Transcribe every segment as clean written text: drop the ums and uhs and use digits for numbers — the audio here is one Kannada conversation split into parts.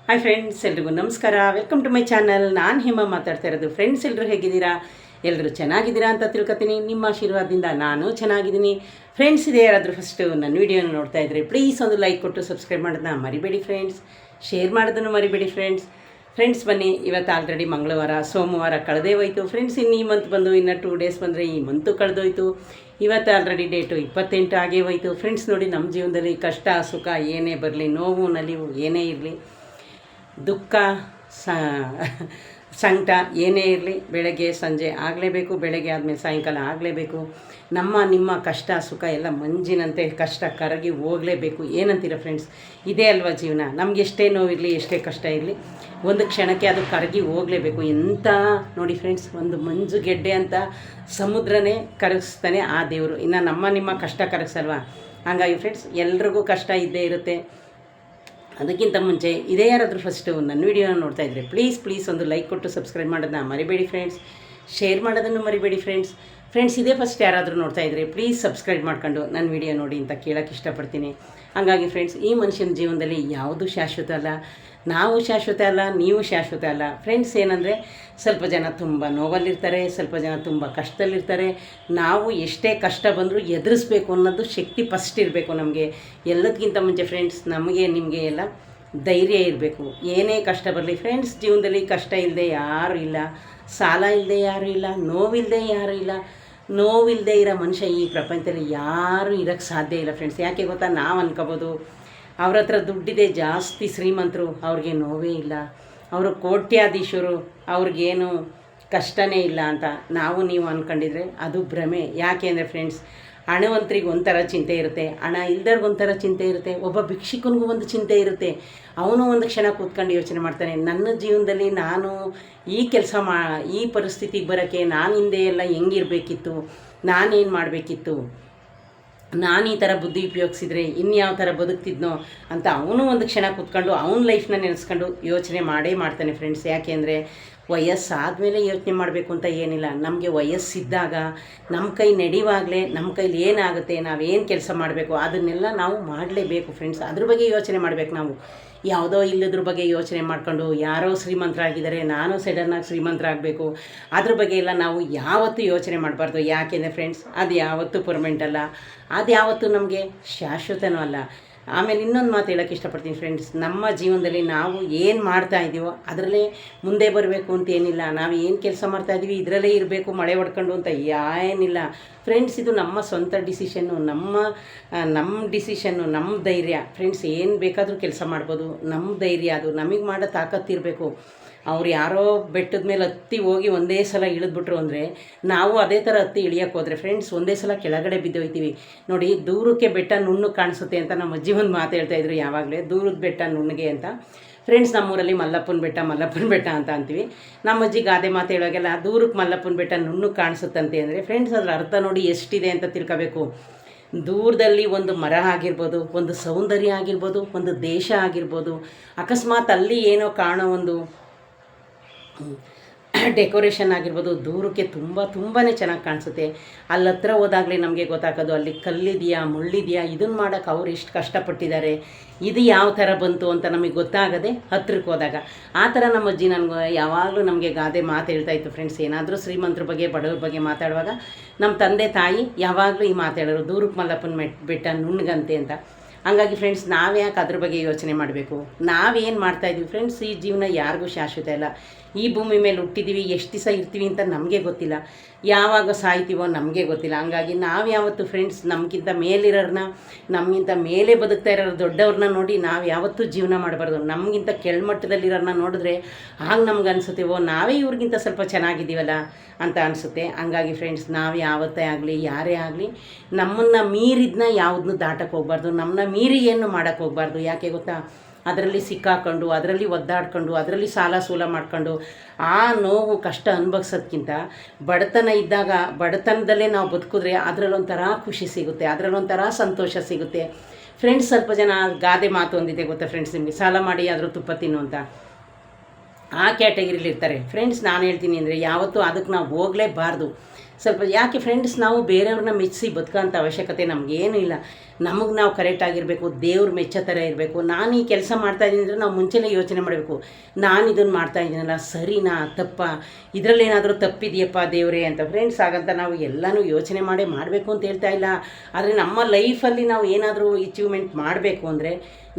ಹಾಯ್ ಫ್ರೆಂಡ್ಸ್, ಎಲ್ರಿಗೂ ನಮಸ್ಕಾರ. Welcome to my channel. ನಾನು ಹೇಮ ಮಾತಾಡ್ತಾ ಇರೋದು. ಫ್ರೆಂಡ್ಸ್, ಎಲ್ಲರೂ ಹೇಗಿದ್ದೀರಾ? ಎಲ್ಲರೂ ಚೆನ್ನಾಗಿದ್ದೀರಾ ಅಂತ ತಿಳ್ಕೊತೀನಿ. ನಿಮ್ಮ ಆಶೀರ್ವಾದದಿಂದ ನಾನು ಚೆನ್ನಾಗಿದ್ದೀನಿ. ಫ್ರೆಂಡ್ಸ್, ಇದೇ ಯಾರಾದರೂ ಫಸ್ಟು ನನ್ನ ವೀಡಿಯೋನ ನೋಡ್ತಾ ಇದ್ದರೆ ಪ್ಲೀಸ್ ಒಂದು ಲೈಕ್ ಕೊಟ್ಟು ಸಬ್ಸ್ಕ್ರೈಬ್ ಮಾಡೋದನ್ನ ಮರಿಬೇಡಿ ಫ್ರೆಂಡ್ಸ್. ಶೇರ್ ಮಾಡೋದನ್ನು ಮರಿಬೇಡಿ ಫ್ರೆಂಡ್ಸ್. ಬನ್ನಿ, ಇವತ್ತು ಆಲ್ರೆಡಿ ಮಂಗಳವಾರ, ಸೋಮವಾರ ಕಳೆದೇ ಹೋಯಿತು ಫ್ರೆಂಡ್ಸ್. ಇನ್ನು ಈ ಮಂತ್ ಬಂದು ಇನ್ನು 2 ಡೇಸ್ ಬಂದರೆ ಈ ಮಂತು ಕಳೆದೋಯ್ತು. ಇವತ್ತು ಆಲ್ರೆಡಿ ಡೇಟು 28 ಆಗೇ ಹೋಯಿತು ಫ್ರೆಂಡ್ಸ್. ನೋಡಿ, ನಮ್ಮ ಜೀವನದಲ್ಲಿ ಕಷ್ಟ ಸುಖ ಏನೇ ಬರಲಿ, ನೋವು ನಲಿವು ಏನೇ ಇರಲಿ, ದುಃಖ ಸಂಕಟ ಏನೇ ಇರಲಿ, ಬೆಳಗ್ಗೆ ಸಂಜೆ ಆಗಲೇಬೇಕು, ಬೆಳಗ್ಗೆ ಆದಮೇಲೆ ಸಾಯಂಕಾಲ ಆಗಲೇಬೇಕು. ನಿಮ್ಮ ಕಷ್ಟ ಸುಖ ಎಲ್ಲ ಮಂಜಿನಂತೆ ಕಷ್ಟ ಕರಗಿ ಹೋಗಲೇಬೇಕು. ಏನಂತೀರ ಫ್ರೆಂಡ್ಸ್? ಇದೇ ಅಲ್ವಾ ಜೀವನ. ನಮ್ಗೆ ಎಷ್ಟೇ ನೋವಿರಲಿ, ಎಷ್ಟೇ ಕಷ್ಟ ಇರಲಿ, ಒಂದು ಕ್ಷಣಕ್ಕೆ ಅದು ಕರಗಿ ಹೋಗಲೇಬೇಕು. ಎಂಥ ನೋಡಿ ಫ್ರೆಂಡ್ಸ್, ಒಂದು ಮಂಜು ಗೆಡ್ಡೆ ಅಂತ ಸಮುದ್ರನೇ ಕರಗಿಸ್ತಾನೆ ಆ ದೇವರು. ಇನ್ನು ನಿಮ್ಮ ಕಷ್ಟ ಕರಗಿಸಲ್ವಾ? ಹಾಗಾಗಿ ಫ್ರೆಂಡ್ಸ್, ಎಲ್ರಿಗೂ ಕಷ್ಟ ಇದ್ದೇ ಇರುತ್ತೆ. ಅದಕ್ಕಿಂತ ಮುಂಚೆ ಇದೇ ಯಾರಾದರೂ ಫಸ್ಟು ನನ್ನ ವೀಡಿಯೋನ ನೋಡ್ತಾ ಇದ್ದರೆ ಪ್ಲೀಸ್ ಒಂದು ಲೈಕ್ ಕೊಟ್ಟು ಸಬ್ಸ್ಕ್ರೈಬ್ ಮಾಡೋದನ್ನ ಮರಿಬೇಡಿ ಫ್ರೆಂಡ್ಸ್. ಶೇರ್ ಮಾಡೋದನ್ನು ಮರಿಬೇಡಿ ಫ್ರೆಂಡ್ಸ್. ಇದೇ ಫಸ್ಟ್ ಯಾರಾದರೂ ನೋಡ್ತಾ ಇದ್ದರೆ ಪ್ಲೀಸ್ ಸಬ್ಸ್ಕ್ರೈಬ್ ಮಾಡ್ಕೊಂಡು ನನ್ನ ವೀಡಿಯೋ ನೋಡಿ ಅಂತ ಕೇಳೋಕ್ಕೆ ಇಷ್ಟಪಡ್ತೀನಿ. ಹಾಗಾಗಿ ಫ್ರೆಂಡ್ಸ್, ಈ ಮನುಷ್ಯನ ಜೀವನದಲ್ಲಿ ಯಾವುದೂ ಶಾಶ್ವತ ಅಲ್ಲ. ನಾವು ಶಾಶ್ವತ ಅಲ್ಲ, ನೀವು ಶಾಶ್ವತ ಅಲ್ಲ ಫ್ರೆಂಡ್ಸ್. ಏನಂದರೆ, ಸ್ವಲ್ಪ ಜನ ತುಂಬ ನೋವಲ್ಲಿರ್ತಾರೆ, ಸ್ವಲ್ಪ ಜನ ತುಂಬ ಕಷ್ಟದಲ್ಲಿರ್ತಾರೆ. ನಾವು ಎಷ್ಟೇ ಕಷ್ಟ ಬಂದರೂ ಎದುರಿಸ್ಬೇಕು ಅನ್ನೋದು ಶಕ್ತಿ ಫಸ್ಟ್ ಇರಬೇಕು ನಮಗೆ. ಎಲ್ಲದಕ್ಕಿಂತ ಮುಂಚೆ ಫ್ರೆಂಡ್ಸ್, ನಮಗೆ ನಿಮಗೆ ಎಲ್ಲ ಧೈರ್ಯ ಇರಬೇಕು. ಏನೇ ಕಷ್ಟ ಬರಲಿ ಫ್ರೆಂಡ್ಸ್, ಜೀವನದಲ್ಲಿ ಕಷ್ಟ ಇಲ್ಲದೆ ಯಾರೂ ಇಲ್ಲ, ಸಾಲ ಇಲ್ಲದೆ ಯಾರೂ ಇಲ್ಲ, ನೋವಿಲ್ಲದೆ ಯಾರೂ ಇಲ್ಲ. ನೋವಿಲ್ಲದೆ ಇರೋ ಮನುಷ್ಯ ಈ ಪ್ರಪಂಚದಲ್ಲಿ ಯಾರೂ ಇರೋಕ್ಕೆ ಸಾಧ್ಯ ಇಲ್ಲ ಫ್ರೆಂಡ್ಸ್. ಯಾಕೆ ಗೊತ್ತಾ? ನಾವು ಅನ್ಕೋಬೋದು ಅವ್ರ ಹತ್ರ ದುಡ್ಡಿದೆ, ಜಾಸ್ತಿ ಶ್ರೀಮಂತರು, ಅವ್ರಿಗೆ ನೋವೇ ಇಲ್ಲ, ಅವರು ಕೋಟ್ಯಾಧೀಶರು, ಅವ್ರಿಗೇನು ಕಷ್ಟನೇ ಇಲ್ಲ ಅಂತ ನಾವು ನೀವು ಅಂದ್ಕೊಂಡಿದ್ರೆ ಅದು ಭ್ರಮೆ. ಯಾಕೆ ಅಂದರೆ ಫ್ರೆಂಡ್ಸ್, ಹಣವಂತರಿಗೆ ಒಂಥರ ಚಿಂತೆ ಇರುತ್ತೆ, ಹಣ ಇಲ್ದವ್ರಿಗೆ ಒಂಥರ ಚಿಂತೆ ಇರುತ್ತೆ, ಒಬ್ಬ ಭಿಕ್ಷುಕನಿಗೂ ಒಂದು ಚಿಂತೆ ಇರುತ್ತೆ. ಅವನು ಒಂದು ಕ್ಷಣ ಕೂತ್ಕೊಂಡು ಯೋಚನೆ ಮಾಡ್ತಾನೆ, ನನ್ನ ಜೀವನದಲ್ಲಿ ನಾನು ಈ ಪರಿಸ್ಥಿತಿಗೆ ಬರೋಕ್ಕೆ ನಾನು ಹಿಂದೆ ಎಲ್ಲ ಹೆಂಗಿರಬೇಕಿತ್ತು, ನಾನೇನು ಮಾಡಬೇಕಿತ್ತು, ನಾನು ಈ ಥರ ಬುದ್ಧಿ ಉಪಯೋಗಿಸಿದ್ರೆ ಇನ್ಯಾವ ಥರ ಬದುಕ್ತಿದ್ನೋ ಅಂತ ಅವನು ಒಂದು ಕ್ಷಣ ಕೂತ್ಕೊಂಡು ಅವನ ಲೈಫ್ನ ನೆನೆಸ್ಕೊಂಡು ಯೋಚನೆ ಮಾಡ್ತಾನೆ ಫ್ರೆಂಡ್ಸ್. ಯಾಕೆ ಅಂದರೆ, ವಯಸ್ಸಾದಮೇಲೆ ಯೋಚನೆ ಮಾಡಬೇಕು ಅಂತ ಏನಿಲ್ಲ. ನಮಗೆ ವಯಸ್ಸಿದ್ದಾಗ ನಮ್ಮ ಕೈ ನಡೆಯುವಾಗಲೇ ನಮ್ಮ ಕೈಲಿ ಏನಾಗುತ್ತೆ, ನಾವೇನು ಕೆಲಸ ಮಾಡಬೇಕು ಅದನ್ನೆಲ್ಲ ನಾವು ಮಾಡಲೇಬೇಕು ಫ್ರೆಂಡ್ಸ್. ಅದ್ರ ಬಗ್ಗೆ ಯೋಚನೆ ಮಾಡಬೇಕು ನಾವು. ಯಾವುದೋ ಇಲ್ಲದ್ರ ಬಗ್ಗೆ ಯೋಚನೆ ಮಾಡ್ಕೊಂಡು ಯಾರೋ ಶ್ರೀಮಂತರಾಗಿದ್ದಾರೆ, ನಾನು ಸಡನ್ನಾಗಿ ಶ್ರೀಮಂತರಾಗಬೇಕು, ಅದ್ರ ಬಗ್ಗೆ ಎಲ್ಲ ನಾವು ಯಾವತ್ತೂ ಯೋಚನೆ ಮಾಡಬಾರ್ದು. ಯಾಕೆಂದರೆ ಫ್ರೆಂಡ್ಸ್, ಅದು ಯಾವತ್ತೂ ಪರ್ಮನೆಂಟ್ ಅಲ್ಲ, ಅದು ಯಾವತ್ತೂ ನಮಗೆ ಶಾಶ್ವತನೂ ಅಲ್ಲ. ಆಮೇಲೆ ಇನ್ನೊಂದು ಮಾತು ಹೇಳೋಕ್ಕೆ ಇಷ್ಟಪಡ್ತೀನಿ ಫ್ರೆಂಡ್ಸ್, ನಮ್ಮ ಜೀವನದಲ್ಲಿ ನಾವು ಏನು ಮಾಡ್ತಾ ಇದ್ದೀವೋ ಅದರಲ್ಲೇ ಮುಂದೆ ಬರಬೇಕು ಅಂತ ಏನಿಲ್ಲ. ನಾವು ಏನು ಕೆಲಸ ಮಾಡ್ತಾಯಿದ್ದೀವಿ ಇದರಲ್ಲೇ ಇರಬೇಕು ಮಳೆ ಹೊಡ್ಕೊಂಡು ಅಂತ ಏನಿಲ್ಲ ಫ್ರೆಂಡ್ಸ್. ಇದು ನಮ್ಮ ಸ್ವಂತ ಡಿಸಿಷನ್ನು, ನಮ್ಮ ಡಿಸಿಷನ್ನು, ನಮ್ಮ ಧೈರ್ಯ ಫ್ರೆಂಡ್ಸ್. ಏನು ಬೇಕಾದರೂ ಕೆಲಸ ಮಾಡ್ಬೋದು, ನಮ್ಮ ಧೈರ್ಯ ಅದು. ನಮಗೆ ಮಾಡೋ ತಾಕತ್ತಿರಬೇಕು. ಅವ್ರು ಯಾರೋ ಬೆಟ್ಟದ ಮೇಲೆ ಹತ್ತಿ ಹೋಗಿ ಒಂದೇ ಸಲ ಇಳಿದ್ಬಿಟ್ರು ಅಂದರೆ ನಾವು ಅದೇ ಥರ ಹತ್ತಿ ಇಳಿಯೋಕ್ಕೆ ಹೋದರೆ ಫ್ರೆಂಡ್ಸ್ ಒಂದೇ ಸಲ ಕೆಳಗಡೆ ಬಿದ್ದೋಯ್ತೀವಿ. ನೋಡಿ, ದೂರಕ್ಕೆ ಬೆಟ್ಟ ನುಣ್ಣಗೆ ಕಾಣಿಸುತ್ತೆ ಅಂತ ನಮ್ಮ ಅಜ್ಜಿ ಒಂದು ಮಾತು ಹೇಳ್ತಾಯಿದ್ರು ಯಾವಾಗಲೇ, ದೂರದ ಬೆಟ್ಟ ನುಣ್ಣಗೆ ಅಂತ ಫ್ರೆಂಡ್ಸ್. ನಮ್ಮೂರಲ್ಲಿ ಮಲ್ಲಪ್ಪನ ಬೆಟ್ಟ ಅಂತ ಅಂತೀವಿ. ನಮ್ಮ ಅಜ್ಜಿ ಗಾದೆ ಮಾತು ಹೇಳೋಗೆಲ್ಲ ದೂರಕ್ಕೆ ಮಲ್ಲಪ್ಪನ ಬೆಟ್ಟ ನುಣ್ಣಗೆ ಕಾಣಿಸುತ್ತಂತೆ ಅಂದರೆ ಫ್ರೆಂಡ್ಸ್, ಅದರ ಅರ್ಥ ನೋಡಿ ಎಷ್ಟಿದೆ ಅಂತ ತಿಳ್ಕೋಬೇಕು. ದೂರದಲ್ಲಿ ಒಂದು ಮರ ಆಗಿರ್ಬೋದು, ಒಂದು ಸೌಂದರ್ಯ ಆಗಿರ್ಬೋದು, ಒಂದು ದೇಶ ಆಗಿರ್ಬೋದು, ಅಕಸ್ಮಾತ್ ಅಲ್ಲಿ ಏನೋ ಕಾಣೋ ಒಂದು ಡೆಕೋರೇಷನ್ ಆಗಿರ್ಬೋದು, ದೂರಕ್ಕೆ ತುಂಬಾ ಚೆನ್ನಾಗಿ ಕಾಣಿಸುತ್ತೆ. ಅಲ್ಲಿ ಹತ್ರ ಹೋದಾಗಲೇ ನಮಗೆ ಗೊತ್ತಾಗೋದು ಅಲ್ಲಿ ಕಲ್ಲಿದೆಯಾ ಮುಳ್ಳಿದೆಯಾ, ಇದನ್ನು ಮಾಡೋಕ್ಕೆ ಅವ್ರು ಎಷ್ಟು ಕಷ್ಟಪಟ್ಟಿದ್ದಾರೆ, ಇದು ಯಾವ ಥರ ಬಂತು ಅಂತ ನಮಗೆ ಗೊತ್ತಾಗದೆ ಹತ್ರಕ್ಕೆ ಹೋದಾಗ. ಆ ಥರ ನಮ್ಮ ಅಜ್ಜಿ ನನಗೆ ಯಾವಾಗಲೂ ನಮಗೆ ಗಾದೆ ಮಾತು ಹೇಳ್ತಾಯಿತ್ತು ಫ್ರೆಂಡ್ಸ್. ಏನಾದರೂ ಶ್ರೀಮಂತರ ಬಗ್ಗೆ ಬಡವ್ರ ಬಗ್ಗೆ ಮಾತಾಡುವಾಗ ನಮ್ಮ ತಂದೆ ತಾಯಿ ಯಾವಾಗಲೂ ಈ ಮಾತು ಹೇಳೋರು, ದೂರಕ್ಕೆ ಮಲ್ಲಪ್ಪನ ಬೆಟ್ಟ ನುಣ್ಣಗಂತೆ ಅಂತ. ಹಂಗಾಗಿ ಫ್ರೆಂಡ್ಸ್, ನಾವು ಯಾಕೆ ಅದ್ರ ಬಗ್ಗೆ ಯೋಚನೆ ಮಾಡಬೇಕು? ನಾವೇನು ಮಾಡ್ತಾಯಿದ್ವಿ ಫ್ರೆಂಡ್ಸ್? ಈ ಜೀವನ ಯಾರಿಗೂ ಶಾಶ್ವತ ಇಲ್ಲ. ಈ ಭೂಮಿ ಮೇಲೆ ಹುಟ್ಟಿದ್ದೀವಿ, ಎಷ್ಟು ದಿವಸ ಇರ್ತೀವಿ ಅಂತ ನಮಗೆ ಗೊತ್ತಿಲ್ಲ, ಯಾವಾಗ ಸಾಯ್ತೀವೋ ನಮಗೆ ಗೊತ್ತಿಲ್ಲ. ಹಂಗಾಗಿ ನಾವು ಯಾವತ್ತು ಫ್ರೆಂಡ್ಸ್ ನಮಗಿಂತ ಮೇಲಿರೋರನ್ನ, ನಮಗಿಂತ ಮೇಲೆ ಬದುಕ್ತಾ ಇರೋರು ದೊಡ್ಡವ್ರನ್ನ ನೋಡಿ ನಾವು ಯಾವತ್ತೂ ಜೀವನ ಮಾಡಬಾರ್ದು. ನಮಗಿಂತ ಕೆಳಮಟ್ಟದಲ್ಲಿರೋರನ್ನ ನೋಡಿದ್ರೆ ಆಗ ನಮ್ಗೆ ಅನಿಸುತ್ತೆ, ನಾವೇ ಇವ್ರಿಗಿಂತ ಸ್ವಲ್ಪ ಚೆನ್ನಾಗಿದ್ದೀವಲ್ಲ ಅಂತ ಅನಿಸುತ್ತೆ. ಹಂಗಾಗಿ ಫ್ರೆಂಡ್ಸ್, ನಾವು ಯಾವತ್ತೇ ಆಗಲಿ ಯಾರೇ ಆಗಲಿ ನಮ್ಮನ್ನು ಮೀರಿದನ್ನ ಯಾವುದನ್ನೂ ದಾಟಕ್ಕೆ ಹೋಗ್ಬಾರ್ದು, ನಮ್ಮನ್ನ ಮೀರಿ ಏನು ಮಾಡೋಕ್ಕೆ ಹೋಗ್ಬಾರ್ದು. ಯಾಕೆ ಗೊತ್ತಾ? ಅದರಲ್ಲಿ ಸಿಕ್ಕಾಕೊಂಡು, ಅದರಲ್ಲಿ ಒದ್ದಾಡ್ಕೊಂಡು, ಅದರಲ್ಲಿ ಸಾಲ ಸೂಲ ಮಾಡ್ಕೊಂಡು ಆ ನೋವು ಕಷ್ಟ ಅನುಭವಿಸೋದ್ಕಿಂತ ಬಡತನ ಇದ್ದಾಗ ಬಡತನದಲ್ಲೇ ನಾವು ಬದುಕಿದ್ರೆ ಅದರಲ್ಲೊಂಥರ ಖುಷಿ ಸಿಗುತ್ತೆ, ಅದರಲ್ಲೊಂಥರ ಸಂತೋಷ ಸಿಗುತ್ತೆ ಫ್ರೆಂಡ್ಸ್. ಸ್ವಲ್ಪ ಜನ ಗಾದೆ ಮಾತು ಒಂದಿದೆ ಗೊತ್ತಾ ಫ್ರೆಂಡ್ಸ್ ನಿಮಗೆ, ಸಾಲ ಮಾಡಿ ಆದರೂ ತುಪ್ಪ ತಿನ್ನು ಅಂತ. ಆ ಕ್ಯಾಟಗಿರಿಲಿ ಇರ್ತಾರೆ ಫ್ರೆಂಡ್ಸ್. ನಾನು ಹೇಳ್ತೀನಿ ಅಂದರೆ ಯಾವತ್ತೂ ಅದಕ್ಕೆ ನಾವು ಹೋಗಲೇಬಾರ್ದು. ಸ್ವಲ್ಪ ಯಾಕೆ ಫ್ರೆಂಡ್ಸ್, ನಾವು ಬೇರೆಯವ್ರನ್ನ ಮೆಚ್ಚಿಸಿ ಬದುಕೋಂಥ ಅವಶ್ಯಕತೆ ನಮಗೇನೂ ಇಲ್ಲ. ನಮಗೆ ನಾವು ಕರೆಕ್ಟಾಗಿರಬೇಕು, ದೇವ್ರು ಮೆಚ್ಚೋ ಥರ ಇರಬೇಕು. ನಾನು ಈ ಕೆಲಸ ಮಾಡ್ತಾಯಿದ್ದೀನಿ ಅಂದರೆ ನಾವು ಮುಂಚೆನೇ ಯೋಚನೆ ಮಾಡಬೇಕು, ನಾನು ಇದನ್ನು ಮಾಡ್ತಾಯಿದ್ದೀನಲ್ಲ ಸರಿನಾ ತಪ್ಪಾ, ಇದರಲ್ಲೇನಾದರೂ ತಪ್ಪಿದೆಯಪ್ಪ ದೇವರೇ ಅಂತ. ಫ್ರೆಂಡ್ಸ್, ಹಾಗಂತ ನಾವು ಎಲ್ಲನೂ ಯೋಚನೆ ಮಾಡಬೇಕು ಅಂತ ಹೇಳ್ತಾ ಇಲ್ಲ. ಆದರೆ ನಮ್ಮ ಲೈಫಲ್ಲಿ ನಾವು ಏನಾದರೂ ಅಚೀವ್ಮೆಂಟ್ ಮಾಡಬೇಕು ಅಂದರೆ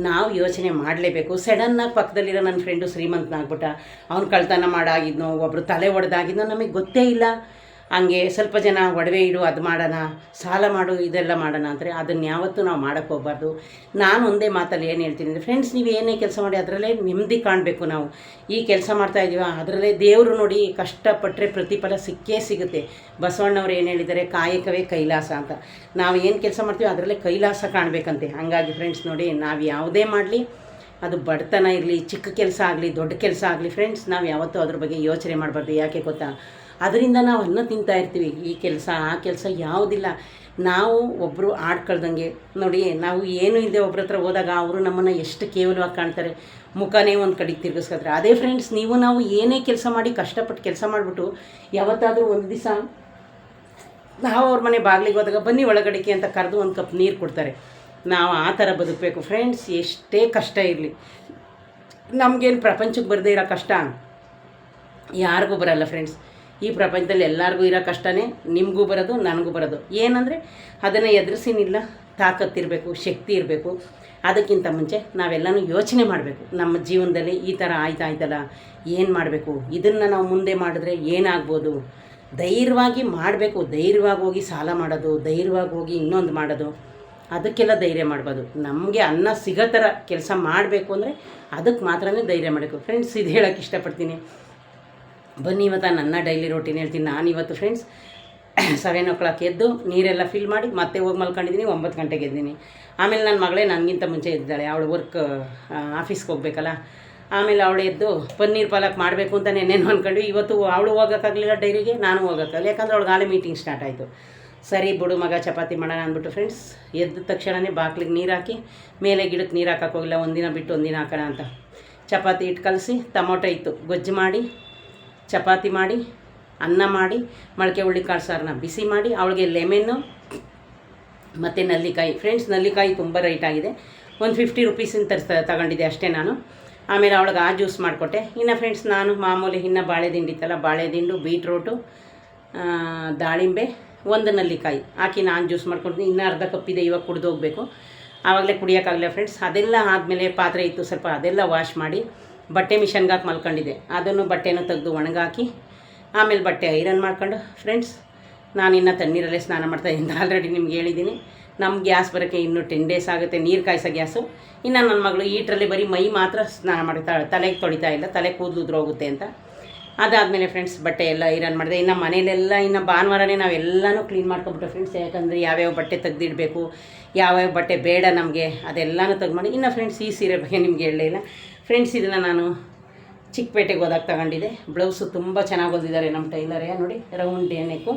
ನಾವು ಯೋಚನೆ ಮಾಡಲೇಬೇಕು. ಸಡನ್ನಾಗಿ ಪಕ್ಕದಲ್ಲಿರೋ ನನ್ನ ಫ್ರೆಂಡು ಶ್ರೀಮಂತನಾಗ್ಬಿಟ್ಟ, ಅವ್ನು ಕಳ್ತನ ಮಾಡಾಗಿದ್ನೋ, ಒಬ್ಬರು ತಲೆ ಒಡೆದಾಗಿದ್ನೋ, ನಮಗೆ ಗೊತ್ತೇ ಇಲ್ಲ. ಹಂಗೆ ಸ್ವಲ್ಪ ಜನ ಒಡವೆ ಇಡು, ಅದು ಮಾಡೋಣ, ಸಾಲ ಮಾಡು, ಇದೆಲ್ಲ ಮಾಡೋಣ ಅಂದರೆ ಅದನ್ನು ಯಾವತ್ತೂ ನಾವು ಮಾಡೋಕ್ಕೆ ಹೋಗ್ಬಾರ್ದು. ನಾನು ಒಂದೇ ಮಾತಲ್ಲಿ ಏನು ಹೇಳ್ತೀನಿ ಅಂದರೆ ಫ್ರೆಂಡ್ಸ್, ನೀವು ಏನೇ ಕೆಲಸ ಮಾಡಿ ಅದರಲ್ಲೇ ನೆಮ್ಮದಿ ಕಾಣಬೇಕು. ನಾವು ಈ ಕೆಲಸ ಮಾಡ್ತಾಯಿದ್ದೀವ ಅದರಲ್ಲೇ ದೇವರು ನೋಡಿ, ಕಷ್ಟಪಟ್ಟರೆ ಪ್ರತಿಫಲ ಸಿಕ್ಕೇ ಸಿಗುತ್ತೆ. ಬಸವಣ್ಣವ್ರು ಏನು ಹೇಳಿದ್ದಾರೆ, ಕಾಯಕವೇ ಕೈಲಾಸ ಅಂತ. ನಾವು ಏನು ಕೆಲಸ ಮಾಡ್ತೀವಿ ಅದರಲ್ಲೇ ಕೈಲಾಸ ಕಾಣಬೇಕಂತೆ. ಹಾಗಾಗಿ ಫ್ರೆಂಡ್ಸ್ ನೋಡಿ, ನಾವು ಯಾವುದೇ ಮಾಡಲಿ, ಅದು ಬಡತನ ಇರಲಿ, ಚಿಕ್ಕ ಕೆಲಸ ಆಗಲಿ, ದೊಡ್ಡ ಕೆಲಸ ಆಗಲಿ ಫ್ರೆಂಡ್ಸ್, ನಾವು ಯಾವತ್ತೂ ಅದ್ರ ಬಗ್ಗೆ ಯೋಚನೆ ಮಾಡಬಾರ್ದು. ಯಾಕೆ ಗೊತ್ತಾ, ಅದರಿಂದ ನಾವು ಅನ್ನ ತಿಂತಾ ಇರ್ತೀವಿ. ಈ ಕೆಲಸ ಆ ಕೆಲಸ ಯಾವುದಿಲ್ಲ. ನಾವು ಒಬ್ಬರು ಆಡ್ಕೊಳ್ದಂಗೆ ನೋಡಿ, ನಾವು ಏನೂ ಇಲ್ಲದೆ ಒಬ್ರ ಹತ್ರ ಹೋದಾಗ ಅವರು ನಮ್ಮನ್ನು ಎಷ್ಟು ಕೇವಲವಾಗಿ ಕಾಣ್ತಾರೆ, ಮುಖನೇ ಒಂದು ಕಡೆಗೆ ತಿರುಗಿಸ್ಕೊತಾರೆ. ಅದೇ ಫ್ರೆಂಡ್ಸ್, ನಾವು ಏನೇ ಕೆಲಸ ಮಾಡಿ ಕಷ್ಟಪಟ್ಟು ಕೆಲಸ ಮಾಡಿಬಿಟ್ಟು ಯಾವತ್ತಾದರೂ ಒಂದು ದಿವಸ ನಾವು ಅವ್ರ ಮನೆ ಬಾಗಿಲಿಗೆ ಹೋದಾಗ ಬನ್ನಿ ಒಳಗಡೆಗೆ ಅಂತ ಕರೆದು ಒಂದು ಕಪ್ ನೀರು ಕೊಡ್ತಾರೆ. ನಾವು ಆ ಥರ ಬದುಕಬೇಕು ಫ್ರೆಂಡ್ಸ್. ಎಷ್ಟೇ ಕಷ್ಟ ಇರಲಿ, ನಮಗೇನು ಪ್ರಪಂಚಕ್ಕೆ ಬರದೇ ಇರೋ ಕಷ್ಟ ಯಾರಿಗೂ ಬರಲ್ಲ ಫ್ರೆಂಡ್ಸ್. ಈ ಪ್ರಪಂಚದಲ್ಲಿ ಎಲ್ಲರಿಗೂ ಇರೋ ಕಷ್ಟನೇ ನಿಮಗೂ ಬರೋದು, ನನಗೂ ಬರೋದು. ಏನಂದರೆ ಅದನ್ನು ಎದುರಿಸಿನಿಲ್ಲ, ತಾಕತ್ತಿರಬೇಕು, ಶಕ್ತಿ ಇರಬೇಕು. ಅದಕ್ಕಿಂತ ಮುಂಚೆ ನಾವೆಲ್ಲನೂ ಯೋಚನೆ ಮಾಡಬೇಕು. ನಮ್ಮ ಜೀವನದಲ್ಲಿ ಈ ಥರ ಆಯ್ತಲ್ಲ, ಏನು ಮಾಡಬೇಕು, ಇದನ್ನು ನಾವು ಮುಂದೆ ಮಾಡಿದ್ರೆ ಏನಾಗ್ಬೋದು, ಧೈರ್ಯವಾಗಿ ಮಾಡಬೇಕು. ಧೈರ್ಯವಾಗಿ ಹೋಗಿ ಸಾಲ ಮಾಡೋದು, ಧೈರ್ಯವಾಗಿ ಹೋಗಿ ಇನ್ನೊಂದು ಮಾಡೋದು, ಅದಕ್ಕೆಲ್ಲ ಧೈರ್ಯ ಮಾಡ್ಬೋದು. ನಮಗೆ ಅನ್ನ ಸಿಗೋ ಥರ ಕೆಲಸ ಮಾಡಬೇಕು ಅಂದರೆ ಅದಕ್ಕೆ ಮಾತ್ರನೇ ಧೈರ್ಯ ಮಾಡಬೇಕು ಫ್ರೆಂಡ್ಸ್. ಇದು ಹೇಳೋಕ್ಕೆ ಇಷ್ಟಪಡ್ತೀನಿ. ಬನ್ನಿ ಇವತ್ತು ನನ್ನ ಡೈಲಿ ರೋಟೀನ್ ಹೇಳ್ತೀನಿ. ನಾನಿವತ್ತು ಫ್ರೆಂಡ್ಸ್ 7 o'clock ಎದ್ದು ನೀರೆಲ್ಲ ಫಿಲ್ ಮಾಡಿ ಮತ್ತೆ ಹೋಗಿ ಮಲ್ಕೊಂಡಿದ್ದೀನಿ. 9 ಗಂಟೆಗೆ ಎದ್ದೀನಿ. ಆಮೇಲೆ ನನ್ನ ಮಗಳೇ ನನಗಿಂತ ಮುಂಚೆ ಎದ್ದಿದ್ದಾಳೆ. ಅವಳು ಆಫೀಸ್ಗೆ ಹೋಗ್ಬೇಕಲ್ಲ. ಆಮೇಲೆ ಅವಳು ಎದ್ದು ಪನ್ನೀರ್ ಪಾಲಕ್ ಮಾಡಬೇಕು ಅಂತ ನೆನ್ನೇನು ಅಂದ್ಕೊಂಡು, ಇವತ್ತು ಅವಳು ಹೋಗೋಕ್ಕಾಗಲಿಲ್ಲ ಡೈರಿಗೆ, ನಾನು ಹೋಗೋಕ್ಕಾಗಲ್ಲ. ಯಾಕಂದ್ರೆ ಅವಳಿಗೆ ಆಲೇ ಮೀಟಿಂಗ್ ಸ್ಟಾರ್ಟ್ ಆಯಿತು. ಸರಿ ಬಿಡು ಮಗ, ಚಪಾತಿ ಮಾಡೋಣ ಅಂದ್ಬಿಟ್ಟು ಫ್ರೆಂಡ್ಸ್ ಎದ್ದ ತಕ್ಷಣವೇ ಬಾಕ್ಲಿಗೆ ನೀರು ಹಾಕಿ, ಮೇಲೆ ಗಿಡಕ್ಕೆ ನೀರು ಹಾಕೋಕೆ ಹೋಗಿಲ್ಲ, ಒಂದಿನ ಬಿಟ್ಟು ಒಂದಿನ ಹಾಕೋಣ ಅಂತ ಚಪಾತಿ ಹಿಟ್ಟು ಕಲಸಿ, ಟೊಮೊಟೊ ಇತ್ತು ಗೊಜ್ಜು ಮಾಡಿ, ಚಪಾತಿ ಮಾಡಿ, ಅನ್ನ ಮಾಡಿ, ಮೊಳಕೆ ಹುಳ್ಳಿಕಾಳು ಸಾರನ್ನ ಬಿಸಿ ಮಾಡಿ, ಅವಳಿಗೆ ಲೆಮೆನ್ನು ಮತ್ತು ನಲ್ಲಿಕಾಯಿ. ಫ್ರೆಂಡ್ಸ್, ನಲ್ಲಿಕಾಯಿ ತುಂಬ ರೈಟ್ ಆಗಿದೆ. ಒಂದು 50 ರೂಪೀಸಿಂದ ತಗೊಂಡಿದ್ದೆ ಅಷ್ಟೇ ನಾನು. ಆಮೇಲೆ ಅವಳಿಗೆ ಆ ಜ್ಯೂಸ್ ಮಾಡಿಕೊಟ್ಟೆ. ಇನ್ನು ಫ್ರೆಂಡ್ಸ್ ನಾನು ಮಾಮೂಲಿ ಇನ್ನು ಬಾಳೆದಿಂಡು ಇತ್ತಲ್ಲ, ಬಾಳೆದಿಂಡು, ಬೀಟ್ರೋಟು, ದಾಳಿಂಬೆ, ಒಂದು ನಲ್ಲಿಕಾಯಿ ಹಾಕಿ ನಾನು ಜ್ಯೂಸ್ ಮಾಡ್ಕೊಡ್ತೀನಿ. ಇನ್ನೂ ಅರ್ಧ ಕಪ್ಪಿದೆ, ಇವಾಗ ಕುಡಿದು ಹೋಗಬೇಕು. ಆವಾಗಲೇ ಕುಡಿಯೋಕ್ಕಾಗಲ್ಲ ಫ್ರೆಂಡ್ಸ್. ಅದೆಲ್ಲ ಆದಮೇಲೆ ಪಾತ್ರೆ ಇತ್ತು ಸ್ವಲ್ಪ, ಅದೆಲ್ಲ ವಾಶ್ ಮಾಡಿ ಬಟ್ಟೆ ಮಿಷನ್ಗೆ ಹಾಕಿ ಮಲ್ಕೊಂಡಿದ್ದೆ. ಅದನ್ನು ಬಟ್ಟೆನೂ ತೆಗೆದು ಒಣಗಾಕಿ ಆಮೇಲೆ ಬಟ್ಟೆ ಐರನ್ ಮಾಡ್ಕೊಂಡು ಫ್ರೆಂಡ್ಸ್ ನಾನು ಇನ್ನು ತಣ್ಣೀರಲ್ಲೇ ಸ್ನಾನ ಮಾಡ್ತಾಯಿದ್ದೀನಿ. ಆಲ್ರೆಡಿ ನಿಮ್ಗೆ ಹೇಳಿದ್ದೀನಿ, ನಮ್ಮ ಗ್ಯಾಸ್ ಬರೋಕ್ಕೆ ಇನ್ನೂ 10 days ಆಗುತ್ತೆ, ನೀರು ಕಾಯಿಸೋ ಗ್ಯಾಸು. ಇನ್ನು ನನ್ನ ಮಗಳು ಈಟ್ರಲ್ಲಿ ಬರೀ ಮೈ ಮಾತ್ರ ಸ್ನಾನ ಮಾಡ್ತಾಳೆ, ತಲೆಗೆ ತೊಳಿತಾ ಇಲ್ಲ, ತಲೆ ಕೂದಲು ಉದ್ರೋಗುತ್ತೆ ಅಂತ. ಅದಾದಮೇಲೆ ಫ್ರೆಂಡ್ಸ್ ಬಟ್ಟೆ ಎಲ್ಲ ಐರನ್ ಮಾಡಿದೆ. ಇನ್ನು ಮನೇಲೆಲ್ಲ ಇನ್ನು ಭಾನುವಾರನೇ ನಾವೆಲ್ಲನೂ ಕ್ಲೀನ್ ಮಾಡ್ಕೊಬಿಟ್ಟು ಫ್ರೆಂಡ್ಸ್, ಯಾಕಂದರೆ ಯಾವ್ಯಾವ ಬಟ್ಟೆ ತೆಗೆದಿಡಬೇಕು, ಯಾವ್ಯಾವ ಬಟ್ಟೆ ಬೇಡ ನಮಗೆ, ಅದೆಲ್ಲನೂ ತೆಗೆದು ಮಾಡಿ. ಇನ್ನು ಫ್ರೆಂಡ್ಸ್ ಈ ಸೀರೆ ಬಗ್ಗೆ ನಿಮ್ಗೆ ಹೇಳಲೇ ಇಲ್ಲ ಫ್ರೆಂಡ್ಸ್. ಇದನ್ನು ನಾನು ಚಿಕ್ಕಪೇಟೆಗೆ ಹೋದಾಗ ತಗೊಂಡಿದ್ದೆ. ಬ್ಲೌಸು ತುಂಬ ಚೆನ್ನಾಗಿ ಹೊಲಿದಿದ್ದಾರೆ ನಮ್ಮ ಟೈಲರೇ. ನೋಡಿ, ರೌಂಡ್ ನೆಕ್ಕು.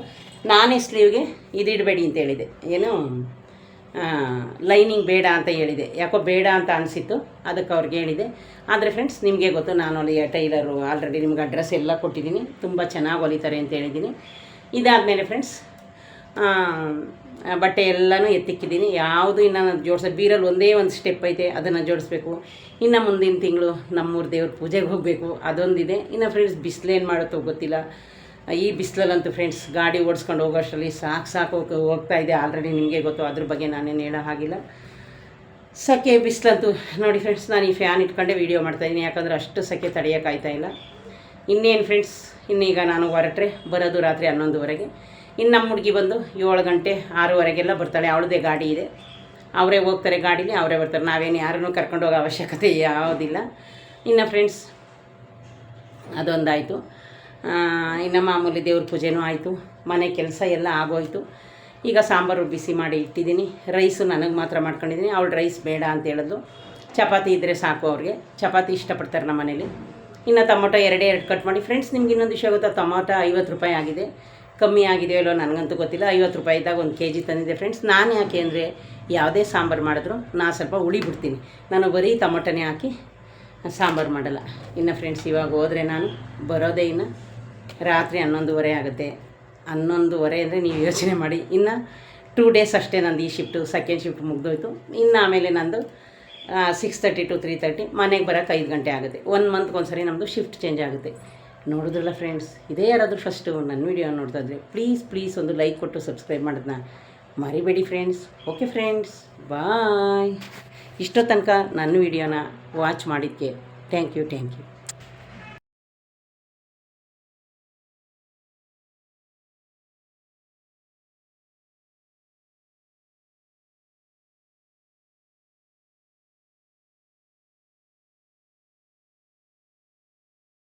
ನಾನೇ ಸ್ಲೀವ್ಗೆ ಇದಿಡಬೇಡಿ ಅಂತ ಹೇಳಿದೆ, ಏನು ಲೈನಿಂಗ್ ಬೇಡ ಅಂತ ಹೇಳಿದೆ. ಯಾಕೋ ಬೇಡ ಅಂತ ಅನಿಸಿತ್ತು, ಅದಕ್ಕೆ ಅವ್ರಿಗೆ ಹೇಳಿದೆ. ಆದರೆ ಫ್ರೆಂಡ್ಸ್ ನಿಮಗೆ ಗೊತ್ತು, ನಾನು ಅಲ್ಲಿ ಟೈಲರು ಆಲ್ರೆಡಿ ನಿಮ್ಗೆ ಅಡ್ರೆಸ್ ಎಲ್ಲ ಕೊಟ್ಟಿದ್ದೀನಿ, ತುಂಬ ಚೆನ್ನಾಗಿ ಹೊಲಿತಾರೆ ಅಂತ ಹೇಳಿದ್ದೀನಿ. ಇದಾದಮೇಲೆ ಫ್ರೆಂಡ್ಸ್ ಬಟ್ಟೆ ಎಲ್ಲನೂ ಎತ್ತಿಕ್ಕಿದ್ದೀನಿ. ಯಾವುದು ಇನ್ನು ನಾನು ಜೋಡಿಸೋ ಬೀರಲ್ಲಿ ಒಂದೇ ಒಂದು ಸ್ಟೆಪ್ ಐತೆ, ಅದನ್ನು ಜೋಡಿಸ್ಬೇಕು. ಇನ್ನು ಮುಂದಿನ ತಿಂಗಳು ನಮ್ಮೂರ ದೇವ್ರ ಪೂಜೆಗೆ ಹೋಗಬೇಕು, ಅದೊಂದಿದೆ. ಇನ್ನು ಫ್ರೆಂಡ್ಸ್ ಬಿಸಿಲೇನು ಮಾಡುತ್ತೋ ಗೊತ್ತಿಲ್ಲ. ಈ ಬಿಸಿಲಲ್ಲಂತೂ ಫ್ರೆಂಡ್ಸ್ ಗಾಡಿ ಓಡಿಸ್ಕೊಂಡು ಹೋಗೋಷ್ಟರಲ್ಲಿ ಸಾಕು ಹೋಗ್ತಾಯಿದೆ. ಆಲ್ರೆಡಿ ನಿಮಗೆ ಗೊತ್ತು, ಅದ್ರ ಬಗ್ಗೆ ನಾನೇನು ಹೇಳೋ ಹಾಗಿಲ್ಲ. ಸೆಕೆ ಬಿಸಿಲಂತೂ ನೋಡಿ ಫ್ರೆಂಡ್ಸ್, ನಾನು ಈ ಫ್ಯಾನ್ ಇಟ್ಕೊಂಡೆ ವೀಡಿಯೋ ಮಾಡ್ತಾಯಿದ್ದೀನಿ, ಯಾಕಂದರೆ ಅಷ್ಟು ಸೆಕೆ ತಡೆಯೋಕ್ಕಾಗ್ತಾ ಇಲ್ಲ. ಇನ್ನೇನು ಫ್ರೆಂಡ್ಸ್, ಇನ್ನೀಗ ನಾನು ಹೊರಟ್ರೆ ಬರೋದು ರಾತ್ರಿ 11:30. ಇನ್ನು ನಮ್ಮ ಹುಡುಗಿ ಬಂದು 7 ಗಂಟೆ 6:15 ಬರ್ತಾಳೆ. ಅವಳದೇ ಗಾಡಿ ಇದೆ, ಅವರೇ ಹೋಗ್ತಾರೆ ಗಾಡೀಲಿ, ಅವರೇ ಬರ್ತಾರೆ. ನಾವೇನು ಯಾರನ್ನೂ ಕರ್ಕೊಂಡು ಹೋಗೋ ಅವಶ್ಯಕತೆ ಯಾವುದಿಲ್ಲ. ಇನ್ನು ಫ್ರೆಂಡ್ಸ್ ಅದೊಂದಾಯಿತು. ಇನ್ನು ಮಾಮೂಲಿ ದೇವ್ರ ಪೂಜೆನೂ ಆಯಿತು, ಮನೆ ಕೆಲಸ ಎಲ್ಲ ಆಗೋಯಿತು. ಈಗ ಸಾಂಬಾರು ಬಿಸಿ ಮಾಡಿ ಇಟ್ಟಿದ್ದೀನಿ. ರೈಸು ನನಗೆ ಮಾತ್ರ ಮಾಡ್ಕೊಂಡಿದ್ದೀನಿ, ಅವಳು ರೈಸ್ ಬೇಡ ಅಂತ ಹೇಳಿದ್ಲು. ಚಪಾತಿ ಇದ್ದರೆ ಸಾಕು ಅವ್ರಿಗೆ, ಚಪಾತಿ ಇಷ್ಟಪಡ್ತಾರೆ ನಮ್ಮ ಮನೇಲಿ. ಇನ್ನು ಟೊಮೊಟೊ 2 ಕಟ್ ಮಾಡಿ. ಫ್ರೆಂಡ್ಸ್ ನಿಮ್ಗೆ ಇನ್ನೊಂದು ವಿಷಯ ಗೊತ್ತಾ, ಟೊಮೊಟೊ 50 ರೂಪಾಯಿ ಆಗಿದೆ. ಕಮ್ಮಿ ಆಗಿದೆಯೋ ಇಲ್ಲೋ ನನಗಂತೂ ಗೊತ್ತಿಲ್ಲ. 50 ರೂಪಾಯಿ ಇದ್ದಾಗ 1 kg ತಂದಿದ್ದೆ ಫ್ರೆಂಡ್ಸ್. ನಾನು ಯಾಕೆ ಅಂದರೆ ಯಾವುದೇ ಸಾಂಬಾರು ಮಾಡಿದ್ರು ನಾನು ಸ್ವಲ್ಪ ಹುಳಿ ಬಿಡ್ತೀನಿ, ನಾನು ಬರೀ ಟೊಮೊಟೊನೇ ಹಾಕಿ ಸಾಂಬಾರು ಮಾಡಲ್ಲ. ಇನ್ನು ಫ್ರೆಂಡ್ಸ್ ಇವಾಗ ಹೋದರೆ ನಾನು ಬರೋದೇ ಇನ್ನು ರಾತ್ರಿ 11:30 ಆಗುತ್ತೆ. 11:30 ಅಂದರೆ ನೀವು ಯೋಚನೆ ಮಾಡಿ. ಇನ್ನು 2 ಡೇಸ್ ಅಷ್ಟೇ ನಂದು ಈ ಶಿಫ್ಟು, ಸೆಕೆಂಡ್ ಶಿಫ್ಟ್ ಮುಗಿದೋಯ್ತು. ಇನ್ನು ಆಮೇಲೆ ನಂದು 6:30 to 3:30, ಮನೆಗೆ ಬರೋಕ್ಕೆ 5 ಗಂಟೆ ಆಗುತ್ತೆ. 1 ಮಂತ್ಗೆ ಒಂದು ಸರಿ ನಮ್ಮದು ಶಿಫ್ಟ್ ಚೇಂಜ್ ಆಗುತ್ತೆ. ನೋಡಿದ್ರಲ್ಲ ಫ್ರೆಂಡ್ಸ್, ಇದೇ ಯಾರಾದರೂ ಫಸ್ಟು ನನ್ನ ವೀಡಿಯೋ ನೋಡ್ತಾ ಇದ್ದರೆ ಪ್ಲೀಸ್ ಒಂದು ಲೈಕ್ ಕೊಟ್ಟು ಸಬ್ಸ್ಕ್ರೈಬ್ ಮಾಡೋದನ್ನ ಮರಿಬೇಡಿ ಫ್ರೆಂಡ್ಸ್. ಓಕೆ ಫ್ರೆಂಡ್ಸ್, ಬಾಯ್. ಇಷ್ಟೋ ತನಕ ನನ್ನ ವೀಡಿಯೋನ ವಾಚ್ ಮಾಡಿದ್ದಕ್ಕೆ ಥ್ಯಾಂಕ್ ಯು.